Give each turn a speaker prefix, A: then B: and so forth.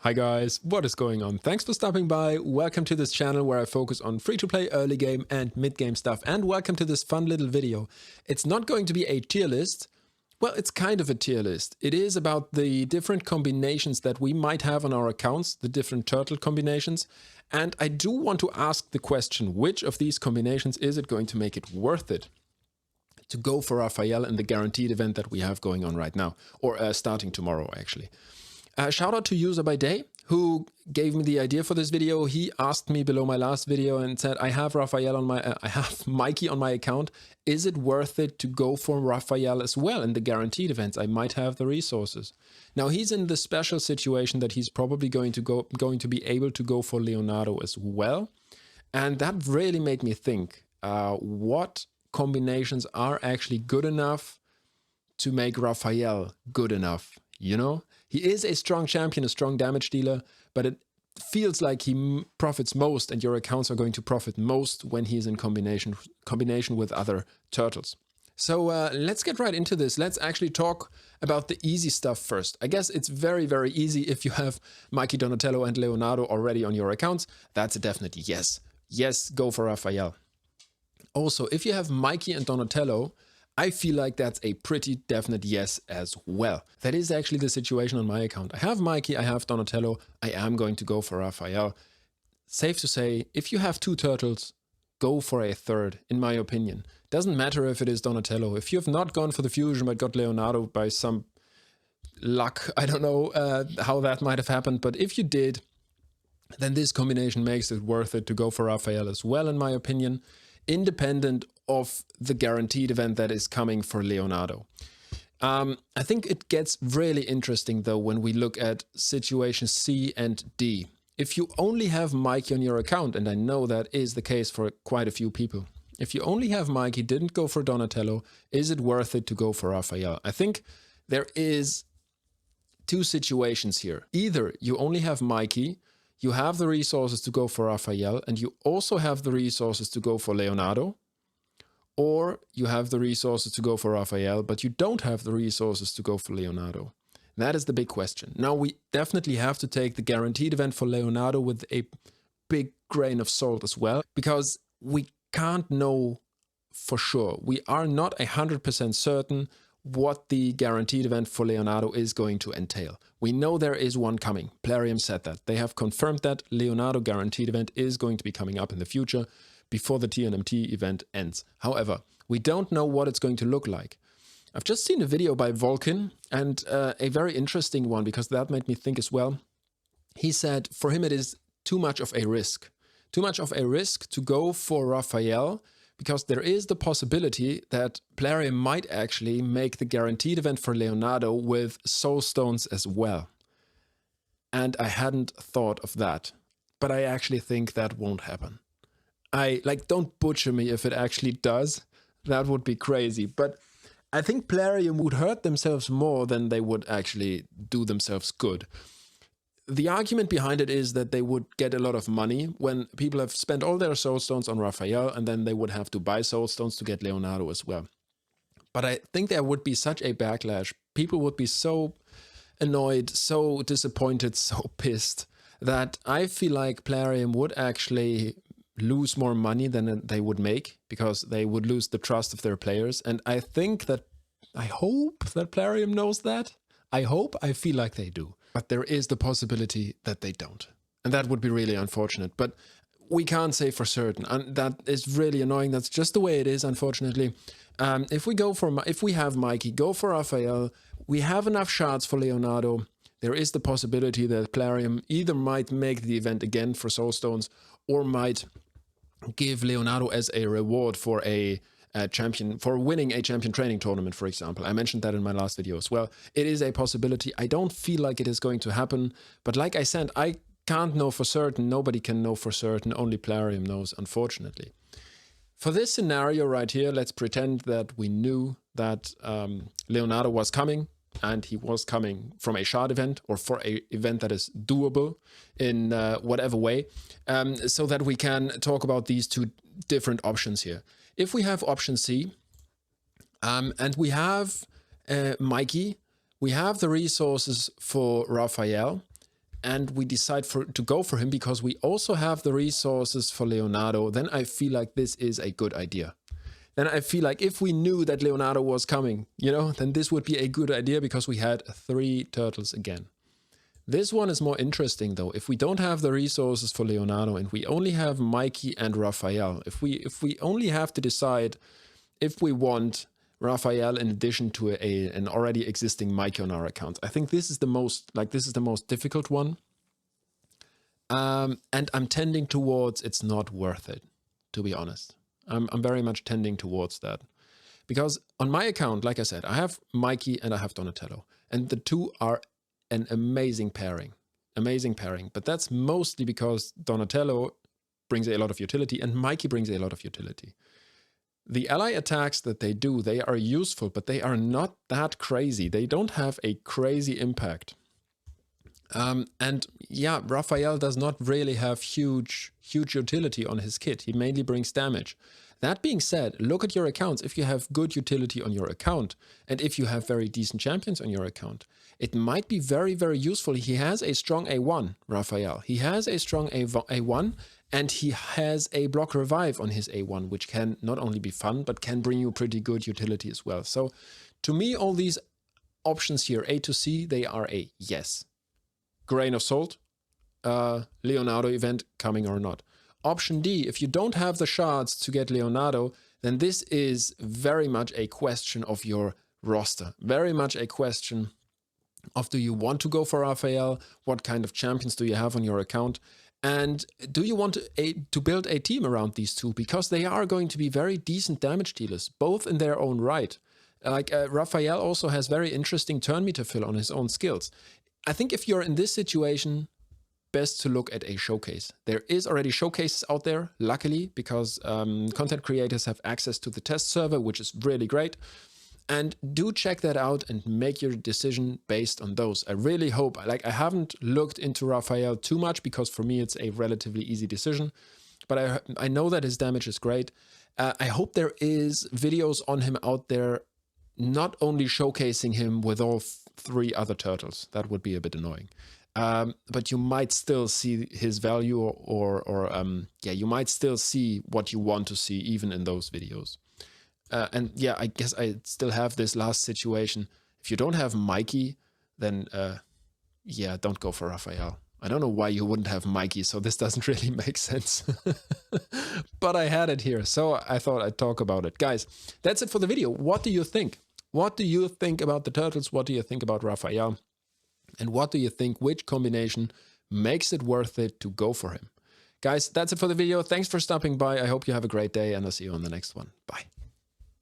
A: Hi guys, what is going on? Thanks for stopping by. Welcome to this channel where I focus on free-to-play early game and mid-game stuff, and welcome to this fun little video. It's not going to be a tier list. Well, it's kind of a tier list. It is about the different combinations that we might have on our accounts, the different turtle combinations, and I do want to ask the question, which of these combinations is it going to make it worth it to go for Raphael in the guaranteed event that we have going on right now, or starting tomorrow actually. Shout out to user by day who gave me the idea for this video. He asked me below my last video and said, I have Raphael on my, I have Mikey on my account. Is it worth it to go for Raphael as well in the guaranteed events? I might have the resources. Now he's in the special situation that he's probably going to be able to go for Leonardo as well. And that really made me think, what combinations are actually good enough to make Raphael good enough, you know? He is a strong champion, a strong damage dealer, but it feels like he profits most and your accounts are going to profit most when he is in combination with other turtles. So let's get right into this. Let's actually talk about the easy stuff first. I guess it's very, very easy if you have Mikey, Donatello and Leonardo already on your accounts. That's a definite yes. Yes, go for Raphael. Also, if you have Mikey and Donatello, I feel like that's a pretty definite yes as well. That is actually the situation on my account. I have Mikey, I have Donatello, I am going to go for Raphael. Safe to say, if you have two turtles, go for a third, in my opinion. Doesn't matter if it is Donatello. If you have not gone for the fusion but got Leonardo by some luck, I don't know how that might have happened, but if you did, then this combination makes it worth it to go for Raphael as well, in my opinion, independent of the guaranteed event that is coming for Leonardo. I think it gets really interesting though when we look at situation C and D. If you only have Mikey on your account, and I know that is the case for quite a few people, if you only have Mikey, didn't go for Donatello, is it worth it to go for Raphael? I think there is two situations here. Either you only have Mikey, you have the resources to go for Raphael, and you also have the resources to go for Leonardo, or you have the resources to go for Raphael, but you don't have the resources to go for Leonardo. That is the big question. Now, we definitely have to take the guaranteed event for Leonardo with a big grain of salt as well, because we can't know for sure. We are not 100% certain what the guaranteed event for Leonardo is going to entail. We know there is one coming. Plarium said that. They have confirmed that Leonardo guaranteed event is going to be coming up in the future before the TNMT event ends. However, we don't know what it's going to look like. I've just seen a video by Vulcan, and a very interesting one, because that made me think as well. He said for him it is too much of a risk. Too much of a risk to go for Raphael, because there is the possibility that Plarium might actually make the guaranteed event for Leonardo with soul stones as well. And I hadn't thought of that, but I actually think that won't happen. Don't butcher me if it actually does. That would be crazy. But I think Plarium would hurt themselves more than they would actually do themselves good. The argument behind it is that they would get a lot of money when people have spent all their soul stones on Raphael, and then they would have to buy soul stones to get Leonardo as well. But I think there would be such a backlash. People would be so annoyed, so disappointed, so pissed, that I feel like Plarium would actually lose more money than they would make, because they would lose the trust of their players. And I hope that Plarium knows that. I feel like they do. But there is the possibility that they don't. And that would be really unfortunate. But we can't say for certain. And that is really annoying. That's just the way it is, unfortunately. If we have Mikey, go for Raphael. We have enough shards for Leonardo. There is the possibility that Plarium either might make the event again for soul stones, or might give Leonardo as a reward for winning a champion training tournament, for example. I mentioned that in my last video as well. It is a possibility. I don't feel like it is going to happen, but like I said, I can't know for certain. Nobody can know for certain. Only Plarium knows, unfortunately. For this scenario right here, let's pretend that we knew that Leonardo was coming, and he was coming from a shard event, or for an event that is doable in whatever way, so that we can talk about these two different options here. If we have option C, and we have Mikey, we have the resources for Raphael, and we decide to go for him because we also have the resources for Leonardo, then I feel like this is a good idea. Then I feel like if we knew that Leonardo was coming, you know, then this would be a good idea because we had 3 turtles again. This one is more interesting though. If we don't have the resources for Leonardo and we only have Mikey and Raphael, if we only have to decide if we want Raphael in addition to an already existing Mikey on our account, I think this is the most difficult one. And I'm tending towards it's not worth it, to be honest. I'm very much tending towards that. Because on my account, like I said, I have Mikey and I have Donatello. And the 2 are an amazing pairing. Amazing pairing. But that's mostly because Donatello brings a lot of utility and Mikey brings a lot of utility. The ally attacks that they do, they are useful, but they are not that crazy. They don't have a crazy impact. And yeah, Raphael does not really have huge utility on his kit. He mainly brings damage. That being said, look at your accounts. If you have good utility on your account, and if you have very decent champions on your account, it might be very, very useful. He has a strong A1, Raphael. He has a strong A1, and he has a block revive on his A1, which can not only be fun, but can bring you pretty good utility as well. So to me, all these options here, A to C, they are a yes. Grain of salt, Leonardo event coming or not. Option D, if you don't have the shards to get Leonardo, then this is very much a question of your roster. Very much a question of, do you want to go for Raphael? What kind of champions do you have on your account? And do you want to build a team around these 2? Because they are going to be very decent damage dealers, both in their own right. Like Raphael also has very interesting turn meter fill on his own skills. I think if you're in this situation, best to look at a showcase. There is already showcases out there, luckily, because content creators have access to the test server, which is really great. And do check that out and make your decision based on those. I really hope, like, I haven't looked into Raphael too much because for me it's a relatively easy decision, but I know that his damage is great. I hope there is videos on him out there, not only showcasing him with all 3 other turtles. That would be a bit annoying. But you might still see his value yeah, you might still see what you want to see even in those videos. And yeah, I guess I still have this last situation. If you don't have Mikey, then yeah, don't go for Raphael. I don't know why you wouldn't have Mikey, so this doesn't really make sense. But I had it here, so I thought I'd talk about it. Guys, that's it for the video. What do you think? What do you think about the turtles? What do you think about Raphael? And what do you think, which combination makes it worth it to go for him? Guys, that's it for the video. Thanks for stopping by. I hope you have a great day, and I'll see you on the next one. Bye.